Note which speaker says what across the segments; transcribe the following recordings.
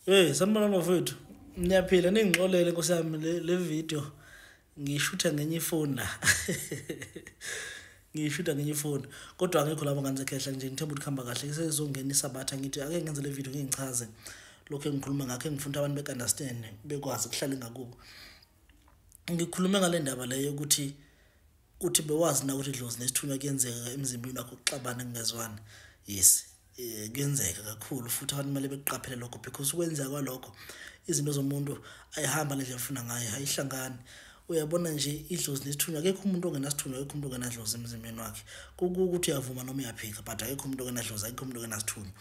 Speaker 1: Hey, sanibona bafowethu. Niyaphila ningixolele Nkosi yami le video ngishutha ngenye ifoni la. Ngishutha ngenye ifoni. Kodwa angekho lapho ngani sekhehla nje ngithemba ukuthi khamba kahle sezongena isabatha ngithi ake ngenze le video ngingichaze lokho engikhuluma ngakho engifuna abantu bekunderstand bekwazi ukuhlala ngakubo. Ngikhulume ngale ndaba leyo ukuthi uthi bewazi na ukuthi idlozi nesithunywa kuyenzeka emzimbeni wakho ukuxabana kungezwani. Yes. Kuyenzeka kakhulu futhi abantu kumele beqaphele lokho because ukwenza kwalokho izinto zomuntu ayihamba nje efuna ngayo ayihlangani. Uyabona nje idlozi nesithunywa akekho umuntu ongenasithunywa akekho umuntu ongenadlozi emzimbeni wakhe. Ukuthi uyavuma noma uyaphika but akekho umuntu ongenadlozi akekho umuntu ongenasithunywa.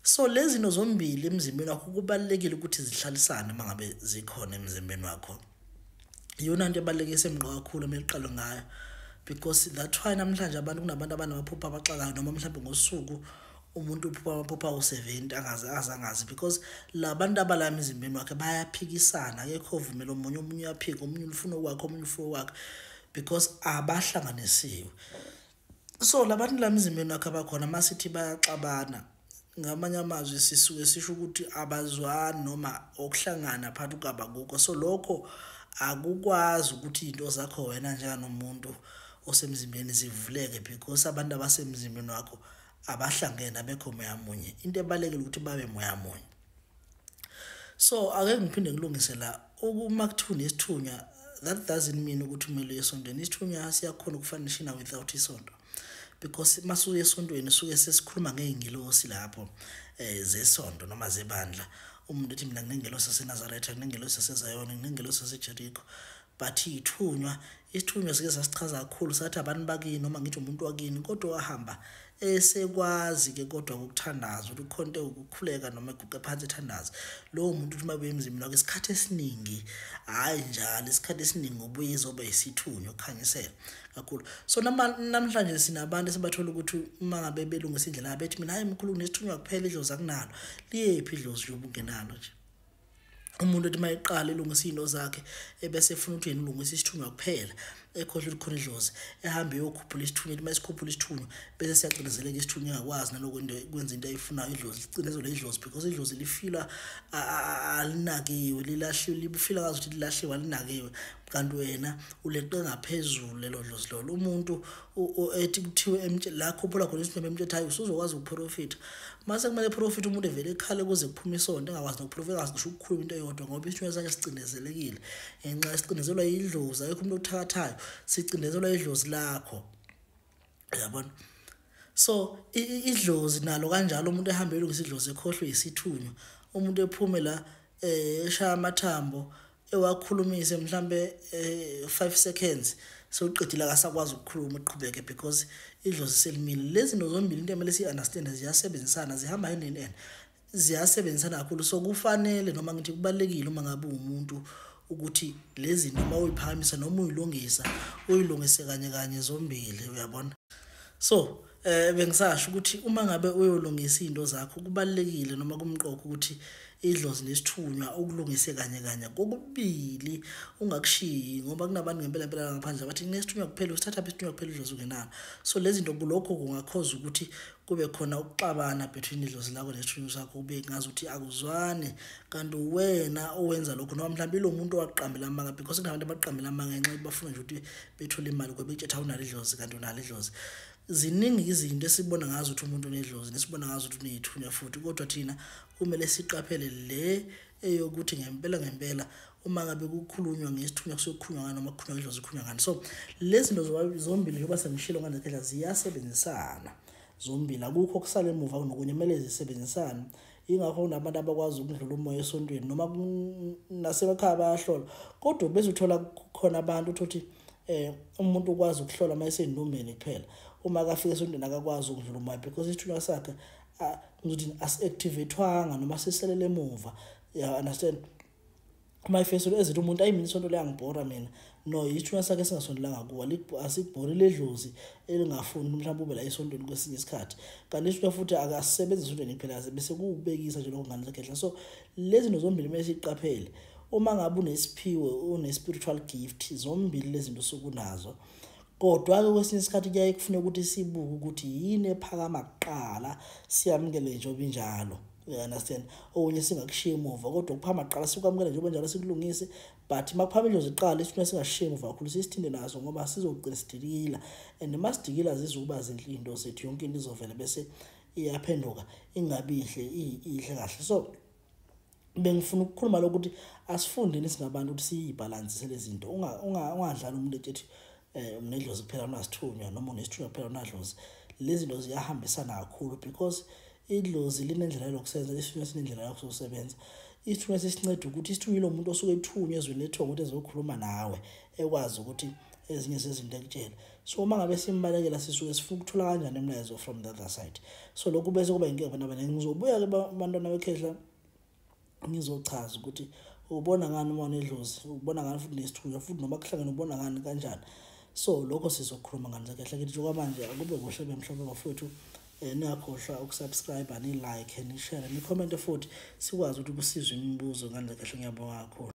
Speaker 1: So lezi zinto zombili emzimbeni wakho kubalekile ukuthi zihlalisane mangabe zikhona emzimbeni wakho. Iyona into ebalekile semqoka kakhulu emeqalo ngayo because that's why namhlanje abantu kunabantu abanamaphupho abaxakayo noma mhlawumbe ngosuku umuntu uphupha amaphupho awu-70 angazi because labantu abala emzimbeni wakhe bayaphikisana akekho ovumela omunye uyaphika omunye ufuna okwakhe omunye ufuna okwakhe because abahlanganisiwe. So labantu la emzimbeni wakhe abakhona masithi bayaxabana ngamanye amazwi sisuke sisho ukuthi abazwani noma okuhlangana phakathi kwaba kukho. So lokho akukwazi ukuthi into zakho wena njenganomuntu osemzimbeni zivuleke because abantu abasemzimbeni wakho abahlangene abekho moya munye. Into ebalekile ukuthi babe moya munye. So ake ngiphinde ngilungise la uma kuthiwa nesithunywa that doesn't mean ukuthi umele esontweni. Isithunywa siyakhona ukufanishina without isonto because masuye esontweni suke sesikhuluma ngeingilosi lapho zesonto noma zebandla. Umuntu ethi mina nginengelosi yaseNazaretha nginengelosi yaseZayoni nginengelosi yaseJericho but isithunywa sike sasichaza kakhulu sathi abantu bakini noma ngithi umuntu wakini kodwa wahamba esekwazi ke kodwa ukuthandaza ukuthi ukhonte ukukhuleka noma eguqe phansi ethandaza. Lowo muntu uthi mabuye emzimbeni wakhe isikhathi esiningi hayi njalo isikhathi esiningi ubuye izoba isithunywa okukhanyisela kakhulu. So namhlanje sinabantu esibathola ukuthi uma ngabe belungisa indlela abethi mina hayi mkhulu nesithunywa kuphela idlozi akunalo liyephi idlozi lokungenalo nje. Umuntu ethi mayiqala elungisa into zakhe ebese efuna ukuthi yena ulungisa isithunywa kuphela ekhohle ukuthi khona idlozi ehambe yokhuphula isithunywa ethi mayisikhuphula isithunywa bese siyacindezeleka isithunywa engakwazi nalokwenza into ayifunayo idlozi licindezelwe idlozi because idlozi lifila alinakiwe lilahliwe lifila ngazi ukuthi lilahliwe alinakiwe kanti wena uleqe ngaphezulu lelo dlozi lolo. Umuntu ethi kuthiwe la khuphula khona isithunywa emthethayo usuzokwazi ukuprofita mase kumele profit umuntu evele ekhale kuze kuphume isonto engakwazi nokuprofita ngazi ngisho ukukhuluma into eyodwa ngoba isithunywa sakhe sicindezelekile ngenxa esicindezelwa idlozi ayikho umuntu othakathayo sicindezelwa idlozi lakho. Uyabona. So idlozi nalo kanjalo umuntu ehambele ukuse idlozi ekhohlwe isithunywa umuntu ephume la eshaya amathambo ewakhulumise mhlambe 5 seconds soqedile akasakwazi ukukhuluma uqhubeke because idlozi selimile. Lezi zinto zombili into emele siunderstand ziyasebenzisana zihamba hand in hand ziyasebenzisana kakhulu. So kufanele noma ngithi kubalekile uma ngabe umuntu ukuthi lezi noma uyiphakamisa noma uyilungise kanye zombili. Uyabona. So bengisasho ukuthi uma ngabe uyolungisa izinto zakho kubalekile noma kumqoka ukuthi idlozi nesithunywa ukulungise kanye kokubili ungakushiyi ngoba kunabantu ngempela ngaphandle bathi nesithunywa kuphela usithatha isithunywa kuphela idlozi ungenalo. So lezi zinto kulokho kungakhoza ukuthi kube khona ukuxabana between idlozi lakho nesithunywa sakho kube ngazi ukuthi akuzwani kanti wena owenza lokho noma mhlawumbe lo muntu owaqambela amanga because kunabantu abaqambela amanga ngenxa bafuna nje ukuthi bethole imali ngoba bethetha unalo idlozi kanti unalo idlozi. Ziningi izinto esibona ngazo ukuthi umuntu unedlozi nesibona ngazo ukuthi unezithunywa futhi kodwa thina kumele siqaphele le eyokuthi ngempela uma ngabe kukhulunywa ngesithunywa kusokhulunywa ngani noma kukhulunywa idlozi kukhulunywa ngani. So lezi zinto zombili njengoba sengishilo ngane ekhehla ziyasebenzisana zombili akukho kusala emuva nokunye kumele zisebenzisane. Ingakho nabantu abakwazi ukudlula umoya esontweni noma nasemakhaya bayahlola kodwa bese uthola khona abantu ukuthi umuntu ukwazi ukuhlola mayesendumbeni kuphela uma kafika esontweni akakwazi ukudlula umoya because isithunywa sakhe ngizothi as-activatewanga noma siselele emuva. You understand. Uma ifeselo ezithi umuntu ayimini isonto liyangibhora mina no isithunywa sakhe singasondelanga kuwa asikubhori ledlozi elingafuni mhlawumbe ube la esontweni kwesinye isikhathi kanti isithunywa futhi akasebenzi esontweni kuphela bese kubekisa nje lokho ngane sekhehla. So lezi zinto zombili mase siqaphele uma ngabe unesiphiwe une-spiritual gift zombili lezi zinto sokunazo kodwa-ke kwesinye isikhathi kuyaye kufuneka ukuthi sibuke ukuthi yini ephakama kuqala siyamukele njengoba injalo understand, okunye singakushiya emuva, kodwa ukuphamba qala sikwamukela njengoba njalo sikulungise, but makuphamba indlozi iqala isithunywa singasishiya emuva kakhulu, sisithinde naso ngoba sizogcina sidikila, and masidikila zizukuba zinhle into zethu, yonke into izovela bese iyaphenduka ingabi ihle kahle. So bengifuna ukukhuluma lokuthi asifundeni singabantu ukuthi siyibhalansise lezi zinto, ungadlali umuntu ethi unedlozi kuphela unasithunywa, noma unesithunywa kuphela unadlozi. Lezi zinto ziyahambisana kakhulu because idlozi linendlela yokusebenza, isithunywa sinendlela yokusebenza. Isithunywa sesinceda ukuthi isithunywa lo muntu osuke ethunywa ezweni lethongo ukuthi ezokhuluma nawe, ekwazi ukuthi ezinye zezinto ekutshela. So uma ngabe simbalekela sisuke sifuna ukuthola kanjani umlayezo from the other side. So lokhu bese kuba inkinga abantu abaningi. Ngizobuya-ke bantwana bekhehla ngizochaza ukuthi ubona ngani uma unedlozi, ubona ngani futhi nesithunywa, futhi noma kuhlangene ubona ngani kanjani. So lokho sizokhuluma ngani kahle kithi okwamanje. Akube kuhle bemhlobo bafowethu, ningakhohlwa ukusubscribe, ni-like, ni-share, ni-comment futhi sikwazi ukuthi kusizwe imibuzo ngani kahle. Ngiyabonga kakhulu.